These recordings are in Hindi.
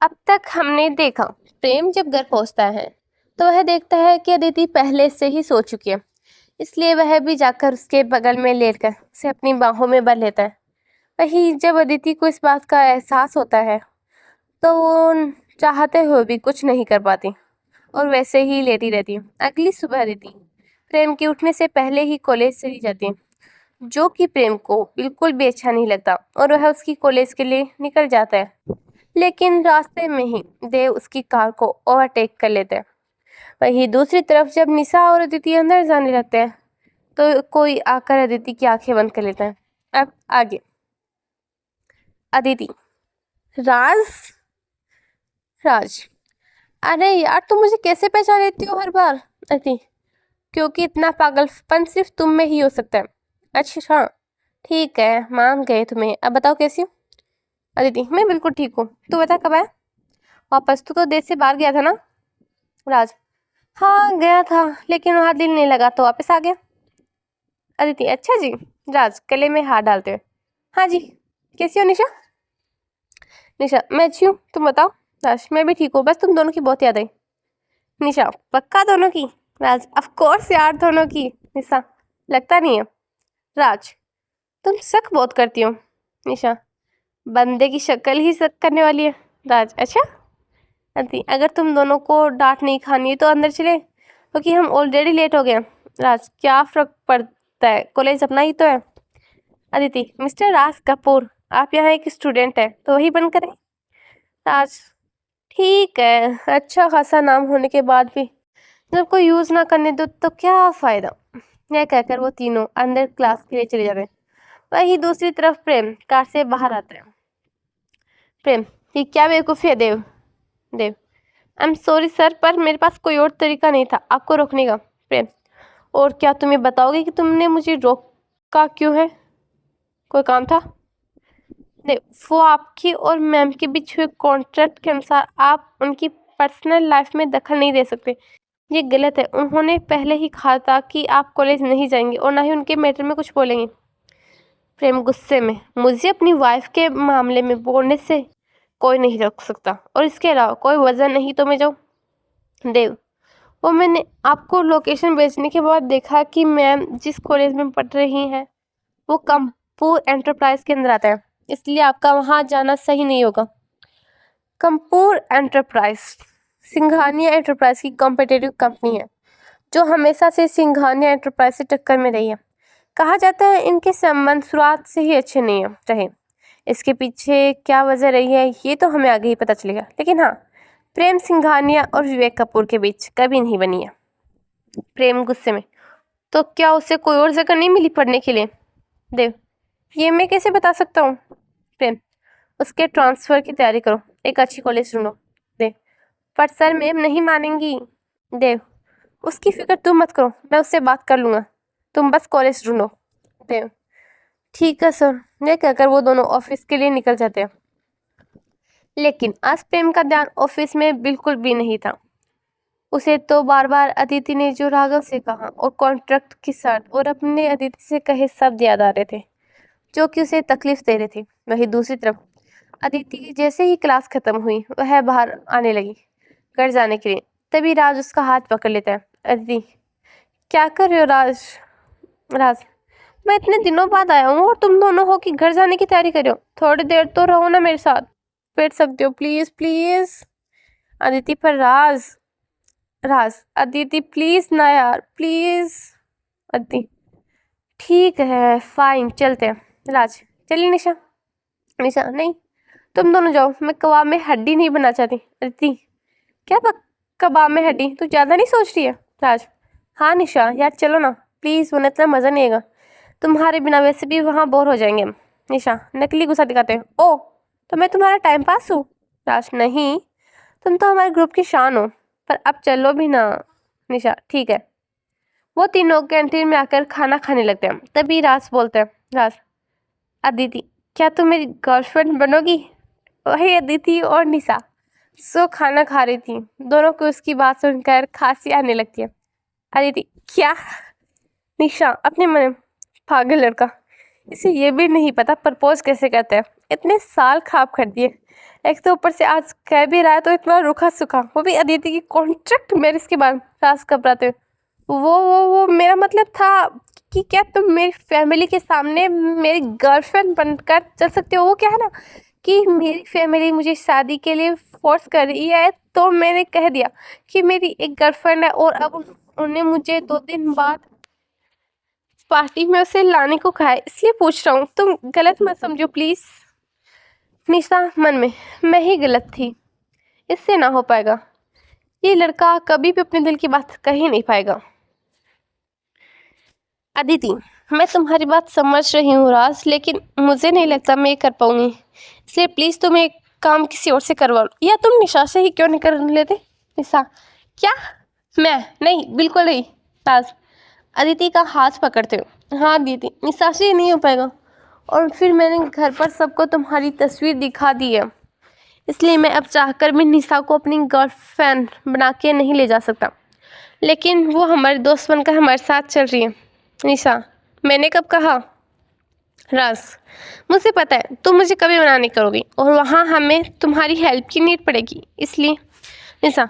अब तक हमने देखा प्रेम जब घर पहुंचता है तो वह देखता है कि अदिति पहले से ही सो चुकी है, इसलिए वह भी जाकर उसके बगल में लेटकर उसे अपनी बाहों में भर लेता है। वहीं जब अदिति को इस बात का एहसास होता है तो वो चाहते हुए भी कुछ नहीं कर पाती और वैसे ही लेटी रहती है। अगली सुबह अदिति प्रेम के उठने से पहले ही कॉलेज चली जाती है, जो कि प्रेम को बिल्कुल भी अच्छा नहीं लगता और वह उसकी कॉलेज के लिए निकल जाता है। लेकिन रास्ते में ही देव उसकी कार को ओवरटेक कर लेते हैं। वहीं दूसरी तरफ जब निशा और अदिति अंदर जाने लगते हैं तो कोई आकर अदिति की आंखें बंद कर लेता है। अब आगे अदिति राज राज अरे यार, तुम मुझे कैसे पहचान लेती हो हर बार? अदिति क्योंकि इतना पागलपन सिर्फ तुम में ही हो सकता है। अच्छा हाँ, ठीक है, मान गए तुम्हें। अब बताओ कैसी हो? अदिति मैं बिल्कुल ठीक हूँ, तू बता कब आया वापस? तू तो देर से बाहर गया था ना? राज हाँ गया था, लेकिन वहाँ दिल नहीं लगा तो वापस आ गया। अदिति अच्छा जी। राज गले में हाथ डालते हुए हाँ जी। कैसी हो निशा? निशा मैं अच्छी हूँ, तुम बताओ? राज मैं भी ठीक हूँ, बस तुम दोनों की बहुत याद आई। निशा पक्का दोनों की? राज ऑफ कोर्स यार, दोनों की। निशा लगता नहीं है। राज तुम शक बहुत करती हो। निशा बंदे की शक्ल ही शक करने वाली है। राज अच्छा। अदिति अगर तुम दोनों को डांट नहीं खानी है तो अंदर चले, क्योंकि हम ऑलरेडी लेट हो गए हैं। राज क्या फर्क पड़ता है, कॉलेज अपना ही तो है। अदिति मिस्टर राज कपूर, आप यहाँ एक स्टूडेंट है तो वही बंद करें। राज ठीक है, अच्छा खासा नाम होने के बाद भी जब कोई यूज ना करने दो तो क्या फायदा। यह कहकर वो तीनों अंदर क्लास के लिए चले जाते हैं। वही दूसरी तरफ प्रेम कार से बाहर आता है। प्रेम ये क्या बेवकूफ़ी है देव? देव आई एम सॉरी सर, पर मेरे पास कोई और तरीका नहीं था आपको रोकने का। प्रेम और क्या तुम्हें बताओगे कि तुमने मुझे रोका क्यों है? कोई काम था? नहीं, वो आपकी और मैम के बीच हुए कॉन्ट्रैक्ट के अनुसार आप उनकी पर्सनल लाइफ में दखल नहीं दे सकते। ये गलत है। उन्होंने पहले ही कहा था कि आप कॉलेज नहीं जाएंगे और ना ही उनके मैटर में कुछ बोलेंगे। प्रेम गुस्से में मुझे अपनी वाइफ के मामले में बोलने से कोई नहीं रोक सकता, और इसके अलावा कोई वजह नहीं तो मैं जाऊँ। देव वो मैंने आपको लोकेशन भेजने के बाद देखा कि मैम जिस कॉलेज में पढ़ रही हैं वो कंपूर एंटरप्राइज के अंदर आता है, इसलिए आपका वहाँ जाना सही नहीं होगा। कंपूर एंटरप्राइज सिंघानिया एंटरप्राइज की कॉम्पिटिटिव कंपनी है जो हमेशा से सिंघानिया एंटरप्राइज से टक्कर में रही है। कहा जाता है इनके संबंध शुरुआत से ही अच्छे नहीं रहे। इसके पीछे क्या वजह रही है ये तो हमें आगे ही पता चलेगा, लेकिन हाँ, प्रेम सिंघानिया और विवेक कपूर के बीच कभी नहीं बनी है। प्रेम गुस्से में तो क्या उसे कोई और जगह नहीं मिली पढ़ने के लिए? देव ये मैं कैसे बता सकता हूँ? प्रेम उसके ट्रांसफ़र की तैयारी करो, एक अच्छी कॉलेज ढूंढो। देव पर सर मैम नहीं मानेंगी। देव उसकी फिक्र तुम मत करो, मैं उससे बात कर लूँगा, तुम बस कॉलेज ढूंढो। देव ठीक है सर। ये कहकर वो दोनों ऑफिस के लिए निकल जाते हैं। लेकिन आज प्रेम का ध्यान ऑफिस में बिल्कुल भी नहीं था। उसे तो बार बार अदिति ने जो राघव से कहा और कॉन्ट्रैक्ट की शर्त और अपने अदिति से कहे शब्द याद आ रहे थे, जो कि उसे तकलीफ दे रहे थे। वहीं दूसरी तरफ अदिति की जैसे ही क्लास खत्म हुई वह बाहर आने लगी घर जाने के लिए। तभी राज उसका हाथ पकड़ लेता है। अदिति क्या कर रहे हो राज? राज मैं इतने दिनों बाद आया हूँ और तुम दोनों हो कि घर जाने की तैयारी कर रहे हो, थोड़ी देर तो रहो ना मेरे साथ, बैठ सकते हो प्लीज प्लीज। अदिति पर राज राज अदिति प्लीज ना यार प्लीज। अदिति ठीक है फाइन चलते हैं। राज चलिए। निशा निशा नहीं, तुम दोनों जाओ, मैं कबाब में हड्डी नहीं बनना चाहती। अदिति क्या कबाब में हड्डी, तू ज़्यादा नहीं सोच रही है? राज हाँ निशा यार चलो ना प्लीज़, वरना इतना मज़ा नहीं आएगा, तुम्हारे बिना वैसे भी वहाँ बोर हो जाएंगे हम। निशा नकली गुस्सा दिखाते हैं ओ, तो मैं तुम्हारा टाइम पास हूँ? राज नहीं, तुम तो हमारे ग्रुप की शान हो, पर अब चलो भी ना। निशा ठीक है। वो तीनों कैंटीन में आकर खाना खाने लगते हैं। तभी राज बोलते हैं। राज अदिति क्या तुम मेरी गर्लफ्रेंड बनोगी? वही अदिति और निशा सो खाना खा रही थी। दोनों को उसकी बात सुनकर खांसी आने लगती है। अदिति क्या? निशा अपने मन में पागल लड़का, इसे ये भी नहीं पता प्रपोज कैसे करते हैं। इतने साल खराब कर दिए। एक तो ऊपर से आज कह भी रहा है तो इतना रूखा सूखा, वो भी अदिति की कॉन्ट्रैक्ट मैरिज के बाद राज घबराते हुए। वो मेरा मतलब था कि क्या तुम मेरी फैमिली के सामने मेरी गर्लफ्रेंड बनकर चल सकते हो। वो क्या है ना कि मेरी फैमिली मुझे शादी के लिए फोर्स कर रही है, तो मैंने कह दिया कि मेरी एक गर्लफ्रेंड है, और अब उन्हें मुझे 2 दिन बाद पार्टी में उसे लाने को कहा है। इसलिए पूछ रहा हूँ, तुम गलत मत समझो प्लीज। निशा मन में, मैं ही गलत थी, इससे ना हो पाएगा। ये लड़का कभी भी अपने दिल की बात कह ही नहीं पाएगा। अदिति, मैं तुम्हारी बात समझ रही हूँ राज, लेकिन मुझे नहीं लगता मैं ये कर पाऊंगी। इसलिए प्लीज तुम एक काम किसी और से करवा लो, या तुम निशा से ही क्यों नहीं कर लेते। निशा, क्या? मैं नहीं, बिल्कुल नहीं। राज अदिति का हाथ पकड़ते हो। हाँ दीदी, निशा से ही नहीं हो पाएगा, और फिर मैंने घर पर सबको तुम्हारी तस्वीर दिखा दी है, इसलिए मैं अब चाहकर भी निशा को अपनी गर्लफ्रेंड बना के नहीं ले जा सकता। लेकिन वो हमारे दोस्त बनकर हमारे साथ चल रही है। निशा, मैंने कब कहा? राज, मुझे पता है तुम मुझे कभी मना नहीं करोगी, और वहाँ हमें तुम्हारी हेल्प की नीड पड़ेगी। इसलिए निशा,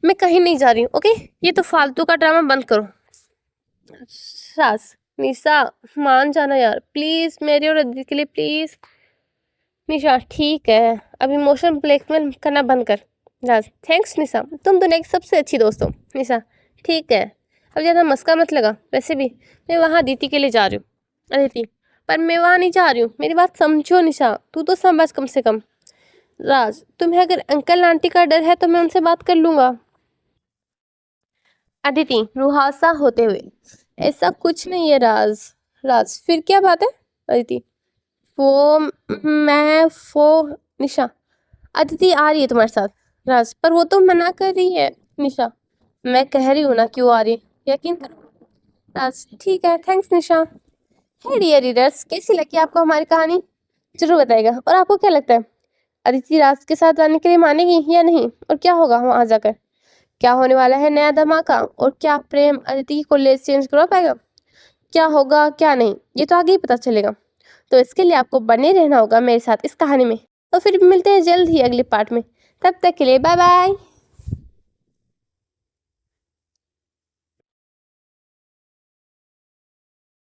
मैं कहीं नहीं जा रही हूँ, ओके? ये तो फालतू का ड्रामा बंद करो। राज, निशा मान जाना यार प्लीज, मेरे और अदिति के लिए प्लीज। निशा, ठीक है, अब इमोशन ब्लैकमेल करना बंद कर। राज, थैंक्स निशा, तुम तो नेक्स्ट सबसे अच्छी दोस्त हो। निशा, ठीक है, अब ज़्यादा मस्का मत लगा। वैसे भी मैं वहाँ अदिति के लिए जा रही हूँ। अदिति, पर मैं वहाँ नहीं जा रही हूँ, मेरी बात समझो निशा, तू तो समझ कम से कम। राज, तुम्हें अगर अंकल आंटी का डर है तो मैं उनसे बात कर लूँगा। अदिति रुहासा होते हुए, ऐसा कुछ नहीं है राज। राज, फिर क्या बात है? अदिति, वो मैं वो निशा, अदिति आ रही है तुम्हारे साथ। राज, पर वो तो मना कर रही है। निशा, मैं कह रही हूँ ना क्यों आ रही है, यकीन करो। राज, ठीक है, थैंक्स निशा। हे डियर रीडर्स, कैसी लगी आपको हमारी कहानी? जरूर बताइएगा। और आपको क्या लगता है, अदिति राज के साथ जाने के लिए मानेगी या नहीं, और क्या होगा वहां जाकर? क्या होने वाला है नया धमाका, और क्या प्रेम अदिति की कॉलेज चेंज करवा पाएगा? क्या होगा क्या नहीं, ये तो आगे ही पता चलेगा। तो इसके लिए आपको बने रहना होगा मेरे साथ इस कहानी में। तो फिर मिलते हैं जल्द ही अगले पार्ट में। तब तक के लिए बाय बाय।